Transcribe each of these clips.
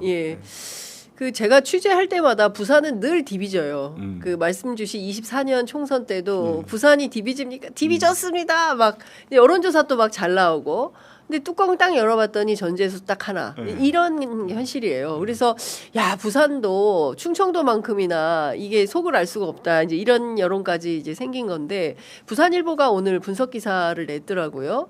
예. 네. 그 제가 취재할 때마다 부산은 늘 디비져요. 그 말씀 주신 24년 총선 때도 부산이 디비집니까? 디비졌습니다. 막 여론조사 또 막 잘 나오고. 근데 뚜껑 딱 열어봤더니 전재수 딱 하나. 이런 현실이에요. 그래서 야 부산도 충청도만큼이나 이게 속을 알 수가 없다. 이제 이런 여론까지 이제 생긴 건데 부산일보가 오늘 분석 기사를 냈더라고요.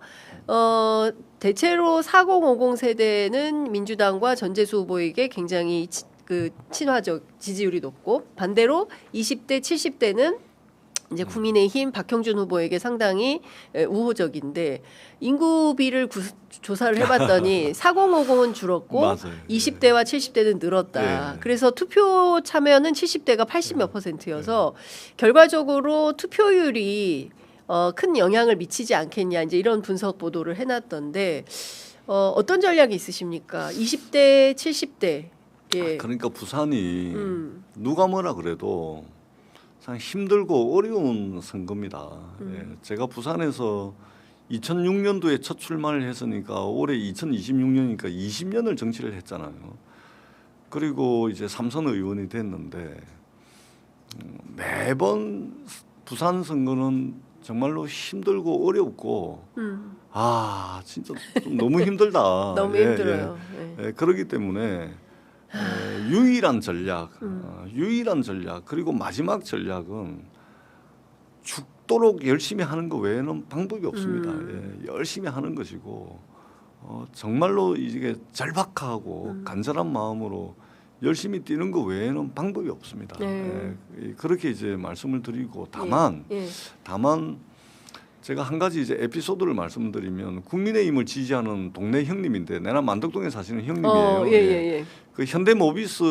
대체로 4050 세대는 민주당과 전재수 후보에게 굉장히 친화적 지지율이 높고 반대로 20대, 70대는 이제 국민의힘 박형준 후보에게 상당히 우호적인데 인구비를 조사를 해봤더니 4050은 줄었고 맞아요. 20대와 70대는 늘었다. 네. 그래서 투표 참여는 70대가 80몇 %여서 결과적으로 투표율이 큰 영향을 미치지 않겠냐 이제 이런 분석 보도를 해놨던데 어떤 전략이 있으십니까? 20대, 70대. 예. 그러니까 부산이 누가 뭐라 그래도 참 힘들고 어려운 선거입니다. 예. 제가 부산에서 2006년도에 첫 출마를 했으니까 올해 2026년이니까 20년을 정치를 했잖아요. 그리고 이제 삼선 의원이 됐는데 매번 부산 선거는 정말로 힘들고 어렵고 진짜 좀 너무 힘들다. 너무 힘들어요. 예. 그렇기 때문에 유일한 전략 그리고 마지막 전략은 죽도록 열심히 하는 거 외에는 방법이 없습니다. 예, 열심히 하는 것이고 정말로 이게 절박하고 간절한 마음으로 열심히 뛰는 거 외에는 방법이 없습니다. 예, 그렇게 이제 말씀을 드리고 다만 제가 한 가지 이제 에피소드를 말씀드리면 국민의힘을 지지하는 동네 형님인데 내가 만덕동에 사시는 형님이에요. 예. 그 현대모비스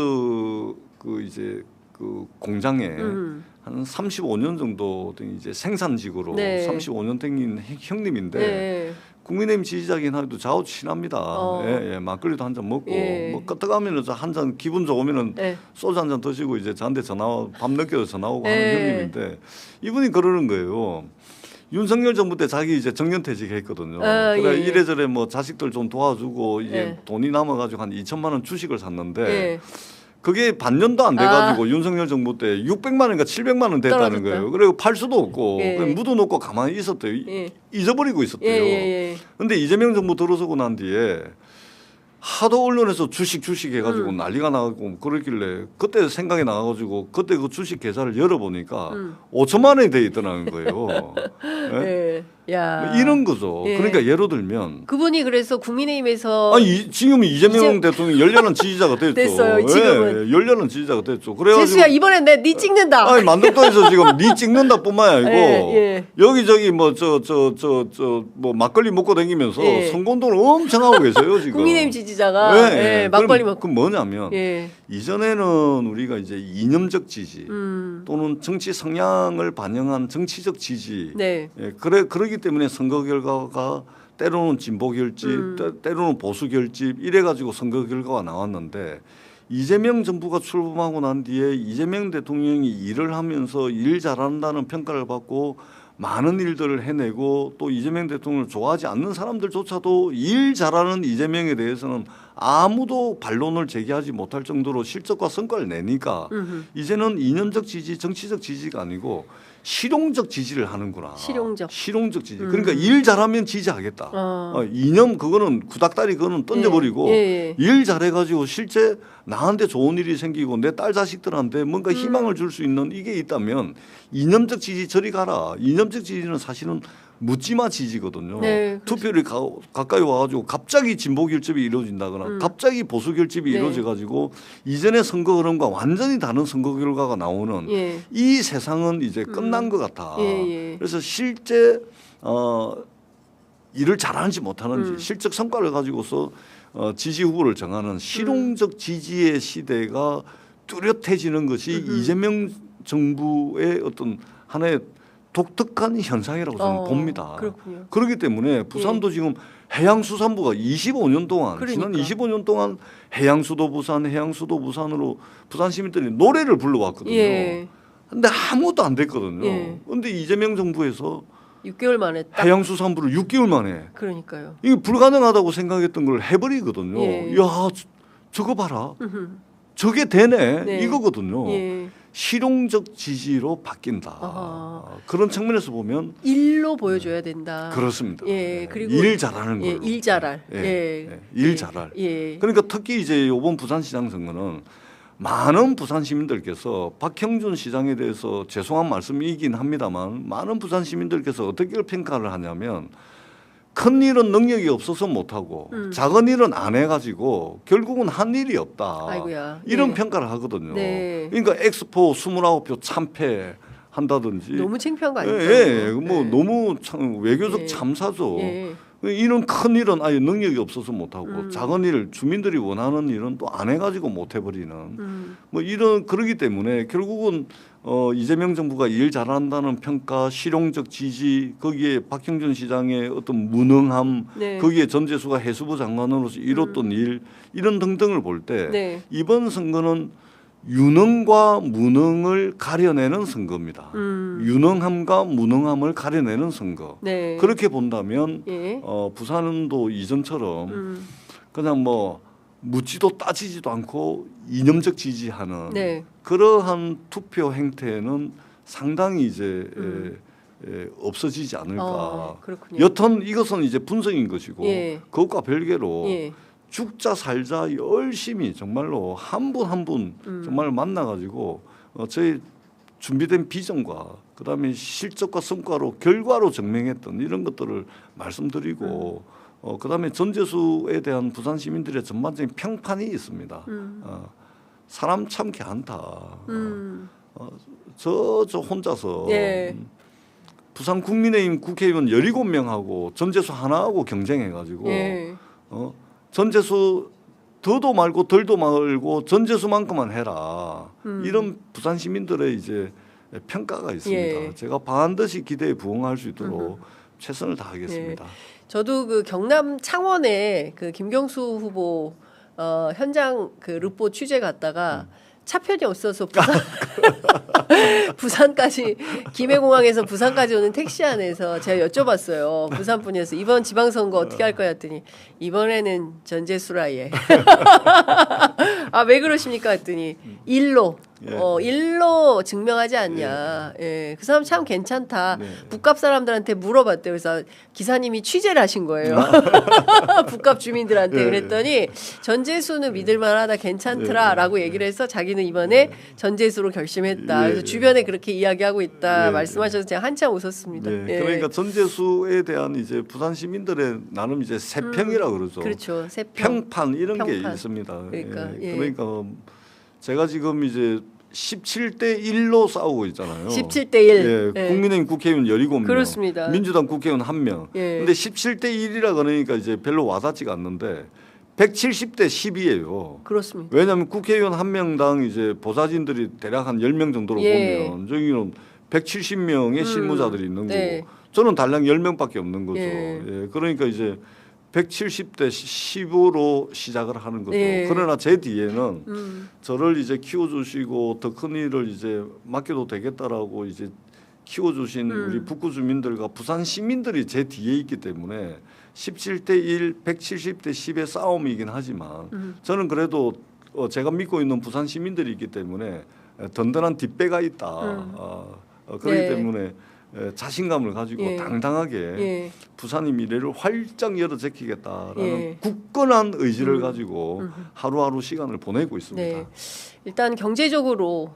그 이제 그 공장에 한 35년 정도 된 이제 생산직으로 35년 된 형님인데 국민의힘 지지자긴 하도 좌우 친합니다. 예, 막걸리도 한 잔 먹고 뭐 끄떡하면은 한 잔 기분 좋으면은 소주 한 잔 드시고 이제 저한테 전화 밤 늦게도 전화 오고 하는 형님인데 이분이 그러는 거예요. 윤석열 정부 때 자기 이제 정년퇴직 했거든요. 그래 이래저래 뭐 자식들 좀 도와주고 이제 돈이 남아가지고 한 2천만 원 주식을 샀는데 그게 반년도 안 돼가지고 윤석열 정부 때 600만 원인가 700만 원 됐다는 떨어졌다. 거예요. 그리고 팔 수도 없고 그냥 묻어놓고 가만히 있었대요. 잊어버리고 있었대요. 근데 이재명 정부 들어서고 난 뒤에 하도 언론에서 주식 해가지고 난리가 나고 그러길래 그때 생각이 나가지고 그때 그 주식 계좌를 열어보니까 5천만 원이 돼 있더라는 거예요. 네? 야. 이런 거죠. 그러니까 예를 들면 그분이 그래서 국민의힘에서 지금 이재명 대통령 열렬한 지지자가 됐죠. 됐어요. 지금은 열렬한 지지자가 됐죠. 그래가지고 재수야 이번엔 네 찍는다. 만덕동에서 지금 네 찍는다뿐만 아니고 여기저기 뭐 뭐 막걸리 먹고 다니면서 선거운동을 엄청 하고 계세요 지금. 국민의힘 지지자가 막걸리 먹고. 그럼 뭐냐면 이전에는 우리가 이제 이념적 지지 또는 정치 성향을 반영한 정치적 지지. 그러기 때문에 선거 결과가 때로는 진보 결집, 때로는 보수 결집 이래가지고 선거 결과가 나왔는데 이재명 정부가 출범하고 난 뒤에 이재명 대통령이 일을 하면서 일 잘한다는 평가를 받고 많은 일들을 해내고 또 이재명 대통령을 좋아하지 않는 사람들조차도 일 잘하는 이재명에 대해서는 아무도 반론을 제기하지 못할 정도로 실적과 성과를 내니까 이제는 이념적 지지, 정치적 지지가 아니고 실용적 지지를 하는구나. 실용적 지지. 그러니까 일 잘하면 지지하겠다. 이념 그거는 구닥다리 그거는 던져버리고 일 잘해가지고 실제 나한테 좋은 일이 생기고 내 딸 자식들한테 뭔가 희망을 줄 수 있는 이게 있다면 이념적 지지 저리 가라. 이념적 지지는 사실은 묻지마 지지거든요. 투표율이 가까이 와가지고 갑자기 진보 결집이 이루어진다거나 갑자기 보수 결집이 이루어져가지고 이전의 선거 흐름과 완전히 다른 선거 결과가 나오는 이 세상은 이제 끝난 것 같아. 그래서 실제 일을 잘하는지 못하는지 실적 성과를 가지고서 지지 후보를 정하는 실용적 지지의 시대가 뚜렷해지는 것이 이재명 정부의 어떤 하나의 독특한 현상이라고 저는 봅니다. 그렇군요. 그렇기 때문에 부산도 지금 해양수산부가 25년 동안 지난 25년 동안 해양수도 부산으로 부산 시민들이 노래를 불러왔거든요. 근데 아무것도 안 됐거든요. 근데 이재명 정부에서 6개월 만에 딱 해양수산부를 6개월 만에 그러니까요. 이게 불가능하다고 생각했던 걸 해버리거든요. 야 저거 봐라. 저게 되네. 네. 이거거든요. 예. 실용적 지지로 바뀐다. 그런 측면에서 보면 일로 보여줘야 된다. 그렇습니다. 예, 그리고 일 잘하는 거예요. 일 잘할. 일 잘할. 예. 그러니까 특히 이제 이번 부산시장 선거는 많은 부산 시민들께서 박형준 시장에 대해서 죄송한 말씀이긴 합니다만 많은 부산 시민들께서 어떻게 평가를 하냐면 큰 일은 능력이 없어서 못하고 작은 일은 안 해가지고 결국은 한 일이 없다. 아이고야. 이런 네. 평가를 하거든요. 네. 그러니까 엑스포 29표 참패한다든지 너무 창피한 거 아닙니까? 뭐 네. 너무 외교적 예. 참사죠. 예. 이런 큰 일은 아예 능력이 없어서 못하고 작은 일 주민들이 원하는 일은 또 안 해가지고 못해버리는 뭐 이런 그러기 때문에 결국은 이재명 정부가 일 잘한다는 평가, 실용적 지지, 거기에 박형준 시장의 어떤 무능함, 네. 거기에 전재수가 해수부 장관으로서 이뤘던 일 이런 등등을 볼 때 네. 이번 선거는 유능과 무능을 가려내는 선거입니다. 유능함과 무능함을 가려내는 선거. 네. 그렇게 본다면 예. 부산도 이전처럼 그냥 뭐 묻지도 따지지도 않고 이념적 지지하는 네. 그러한 투표 행태는 상당히 이제 없어지지 않을까. 그렇군요. 여튼 이것은 이제 분석인 것이고 예. 그것과 별개로 예. 죽자 살자 열심히 정말로 한 분 한 분 정말 만나가지고 저희 준비된 비전과 그다음에 실적과 성과로 결과로 증명했던 이런 것들을 말씀드리고 그다음에 전재수에 대한 부산 시민들의 전반적인 평판이 있습니다. 사람 참 괜찮다. 저 혼자서 예. 부산 국민의힘 국회의원 17명하고 전재수 하나하고 경쟁해가지고 예. 전재수 더도 말고 덜도 말고 전재수만큼만 해라. 이런 부산 시민들의 이제 평가가 있습니다. 예. 제가 반드시 기대에 부응할 수 있도록 최선을 다하겠습니다. 저도 그 경남 창원에 그 김경수 후보 현장 그 르포 취재 갔다가 차편이 없어서 부산까지 김해공항에서 부산까지 오는 택시 안에서 제가 여쭤봤어요. 부산 분이어서 이번 지방선거 어떻게 할 거야 했더니 이번에는 전재수라 예. 아, 왜 그러십니까 했더니 일로 일로 증명하지 않냐. 예. 그 사람 참 괜찮다. 북갑 사람들한테 물어봤대요. 그래서 기사님이 취재를 하신 거예요. 북갑 주민들한테 그랬더니 전재수는 믿을만하다, 괜찮더라라고 얘기를 해서 자기는 이번에 전재수로 결심했다. 그래서 주변에 그렇게 이야기하고 있다 말씀하셔서 제가 한참 웃었습니다. 예. 그러니까 전재수에 대한 이제 부산 시민들의 나름 이제 세평이라 그러죠. 그렇죠. 세평. 평판 이런 게 평판. 있습니다. 그러니까, 예. 그러니까 제가 지금 이제 17대 1로 싸우고 있잖아요. 17대 1. 예, 국민의힘 국회의원 17명. 그렇습니다. 민주당 국회의원 1명. 예. 근데 17대 1이라 그러니까 이제 별로 와닿지가 않는데 170대 10이에요. 그렇습니다. 왜냐하면 국회의원 1명당 이제 보좌진들이 대략 한 10명 정도로 예. 보면 저기는 170명의 실무자들이 있는 네. 거고 저는 달랑 10명밖에 없는 거죠. 예. 예, 그러니까 이제 170대 10으로 시작을 하는 거죠. 예. 그러나 제 뒤에는 저를 이제 키워주시고 더 큰 일을 이제 맡겨도 되겠다라고 이제 키워주신 우리 북구 주민들과 부산 시민들이 제 뒤에 있기 때문에 17대 1, 170대 10의 싸움이긴 하지만 저는 그래도 제가 믿고 있는 부산 시민들이 있기 때문에 든든한 뒷배가 있다. 그렇기 네. 때문에 자신감을 가지고 예. 당당하게 예. 부산의 미래를 활짝 열어 제키겠다라는 예. 굳건한 의지를 가지고 하루하루 시간을 보내고 있습니다. 네. 일단 경제적으로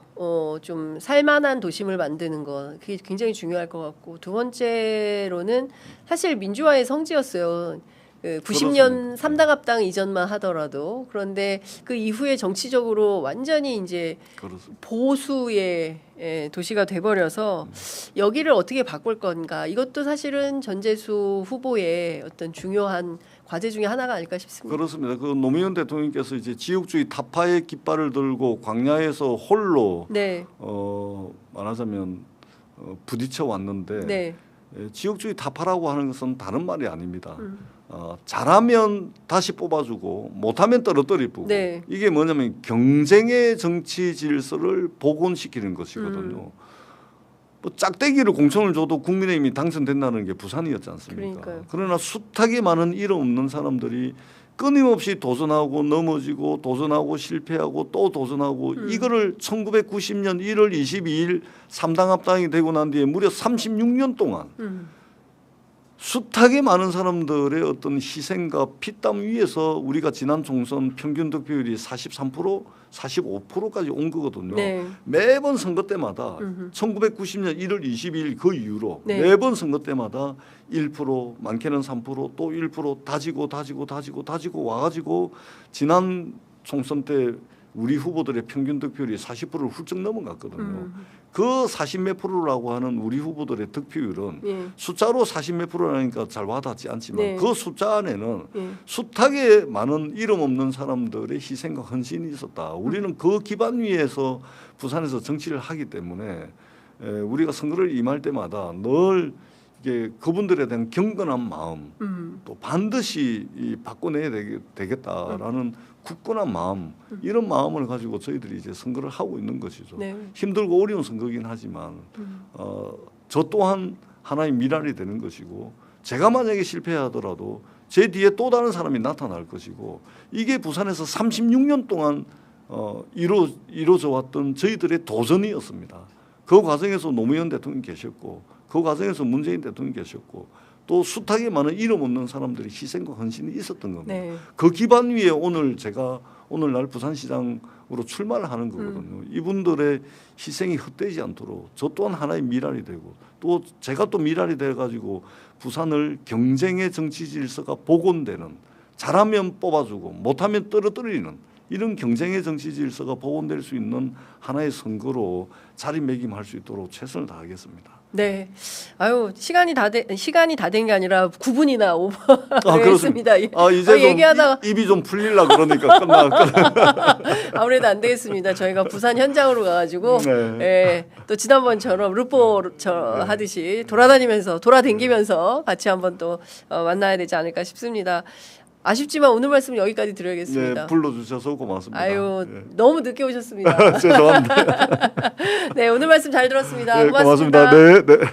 좀 살만한 도심을 만드는 거 그게 굉장히 중요할 것 같고 두 번째로는 사실 민주화의 성지였어요. 그 90년 그렇습니다. 3당 합당 이전만 하더라도 그런데 그 이후에 정치적으로 완전히 이제 그렇습니다. 보수의 도시가 돼버려서 여기를 어떻게 바꿀 건가 이것도 사실은 전재수 후보의 어떤 중요한 과제 중에 하나가 아닐까 싶습니다. 그렇습니다. 그 노무현 대통령께서 이제 지역주의 타파의 깃발을 들고 광야에서 홀로 네. 말하자면 부딪혀 왔는데 네. 지역주의 타파라고 하는 것은 다른 말이 아닙니다. 잘하면 다시 뽑아주고 못하면 떨어뜨리고 네. 이게 뭐냐면 경쟁의 정치 질서를 복원시키는 것이거든요. 뭐 짝대기를 공천을 줘도 국민의힘이 당선된다는 게 부산이었지 않습니까? 그러니까요. 그러나 숱하게 많은 일 없는 사람들이 끊임없이 도전하고 넘어지고 도전하고 실패하고 또 도전하고 이거를 1990년 1월 22일 3당 합당이 되고 난 뒤에 무려 36년 동안 숱하게 많은 사람들의 어떤 희생과 피땀 위에서 우리가 지난 총선 평균 득표율이 43%, 45%까지 온 거거든요. 네. 매번 선거 때마다 1990년 1월 22일 그 이후로 네. 매번 선거 때마다 1%, 많게는 3%, 또 1% 다지고 와가지고 지난 총선 때 우리 후보들의 평균 득표율이 40%를 훌쩍 넘어갔거든요. 그 40몇 프로라고 하는 우리 후보들의 득표율은 예. 숫자로 40몇 프로라니까 잘 와닿지 않지만 네. 그 숫자 안에는 예. 숱하게 많은 이름 없는 사람들의 희생과 헌신이 있었다. 우리는 그 기반 위에서 부산에서 정치를 하기 때문에 우리가 선거를 임할 때마다 늘 이게 그분들에 대한 경건한 마음, 또 반드시 바꿔내야 되겠다라는 굳건한 마음, 이런 마음을 가지고 저희들이 이제 선거를 하고 있는 것이죠. 네. 힘들고 어려운 선거긴 하지만 저 또한 하나의 미랄이 되는 것이고, 제가 만약에 실패하더라도 제 뒤에 또 다른 사람이 나타날 것이고, 이게 부산에서 36년 동안 이루어져 왔던 저희들의 도전이었습니다. 그 과정에서 노무현 대통령이 계셨고, 그 과정에서 문재인 대통령이 계셨고, 또 숱하게 많은 이름 없는 사람들의 희생과 헌신이 있었던 겁니다. 네. 그 기반 위에 제가 오늘날 부산시장으로 출마를 하는 거거든요. 이분들의 희생이 헛되지 않도록 저 또한 하나의 미랄이 되고, 또 제가 또 미랄이 돼가지고 부산을 경쟁의 정치 질서가 복원되는, 잘하면 뽑아주고 못하면 떨어뜨리는 이런 경쟁의 정치 질서가 복원될 수 있는 하나의 선거로 자리매김할 수 있도록 최선을 다하겠습니다. 네. 아유, 시간이 다 된 게 아니라 9분이나 오버했습니다. 이제 얘기하다가 입이 좀 풀리려 그러니까 끝나. 아무래도 안 되겠습니다. 저희가 부산 현장으로 가가지고 네. 예, 또 지난번처럼 루포 하듯이 돌아다니면서 같이 한번 또 만나야 되지 않을까 싶습니다. 아쉽지만 오늘 말씀 여기까지 드려야겠습니다. 네, 불러주셔서 고맙습니다. 아유, 네. 너무 늦게 오셨습니다. 죄송합니다. 네, 오늘 말씀 잘 들었습니다. 네, 고맙습니다. 고맙습니다. 네, 네.